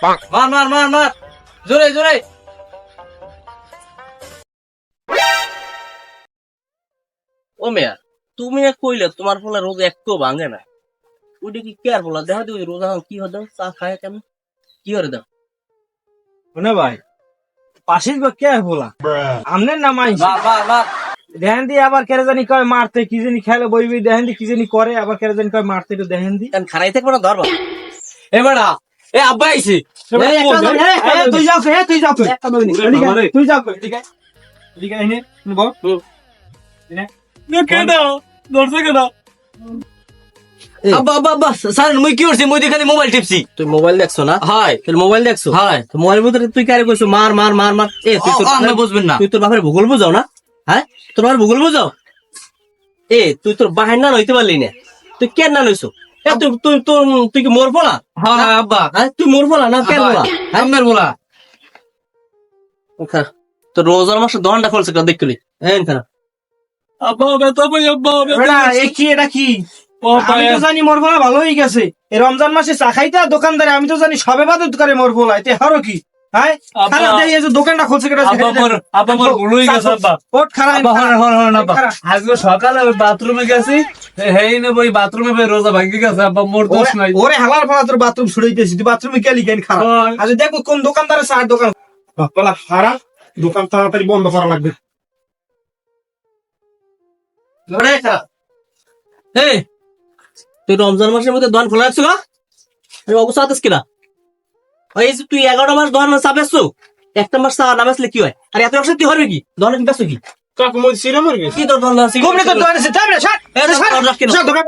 মার মার মার মার জোরে জোরে। ও মেয়া, তুমি কইলে তোমার ফলে রোজা একটু ভাঙে না, ওইটা কি কে আর বলা? দেখা দিও রোজা কি হতো, চা খায় কেমন কি করে দাও? শুনে ভাই, পাশিস বা কে বলা আমনের নাম আইস মার মার মার। দেখেন দি আবার কেরে জানি কয় মারতে, কি জানি খেলে বইবি দেখেন দি কি জানি করে, আবার কেরে জানি কয় মারতে, একটু দেখেন দি। কেন খারাই থাকবে না ধরবা? এ বেড়া, এ আব্বা আইছি। তুই যাও তুই যাও তুই যাও ঠিক আছে ঠিক আছে এনে বল কেডা ধরছে কেডা? আব্বা আব্বা আব্বা স্যার, মুই কি করছি? মুই খালি মোবাইল টিপছি। তুই মোবাইল দেখছো না? হয়। তুই মোবাইল দেখছো? হয়। তো মোবাইল ভিতরে তুই কারে কইছো মার মার মার মার? এ তুই তো আমরা বুঝবেন না। তুই তোর বাপের ভূগোল বুঝাও না? হ্যাঁ, তোর বাপের ভূগোল বুঝাও? এ তুই তোর বাহির না নইতে পারলি না, তুই কেন না লইছো? এ তুই তুই তুই তুই কি মোর বলা? হ্যাঁ আব্বা। হ্যাঁ, তুই মোর বলা না কেন বলা? আম্মের বলা। তো রোজার মাসে দোকানটা খুলছে কেন দেখলি? হ্যাঁ খারাপ। আব্বা বেতা ভাই, আব্বা বেটা এ কি এটা কি? আমি তো জানি মোর ফলা ভালো হয়ে গেছে, এই রমজান মাসে চা খাইতে দোকানদারে আমি তো জানি সবে বাদত করে মোর ফলা, এতে হারো কি? হ্যাঁ খারাপ দেই এই যে দোকানটা খুলছে কেটে আব্বা মোর ভুল হয়ে গেছে আব্বা। ওট খারাপ আজকে সকালে বাথরুমে গেছি, হেই না ওই বাথরুমে রোজা ভাঙি গেছে আব্বা, মোর দোষ নাই। ওরে হালার ফলা তোর বাথরুম ছুড়াইতেছি, তুই বাথরুমে গেলি কেন? খারাপ আজ দেখো কোন দোকানদারে চার দোকান বাপলা খারাপ, দোকান তাড়াতাড়ি বন্ধ করা লাগবে। তুই রমজান মাসের মধ্যে দোকান খোলা রাখছো না? অবস্থা আছিস কিনা? এই যে তুই 11টা মাস দোকান চাপেছো, একটা মাস চা না বেচলে কি হয়? আর এত ব্যবসা তুই হবে কি? দোকানে বেচো কি? কাকু মই সিরা মরে গেছে কি তোর দোকান আছে? কোমরে তো দোকান আছে, যাবে না, ছাড় দোকান রাখ কেন? দোকান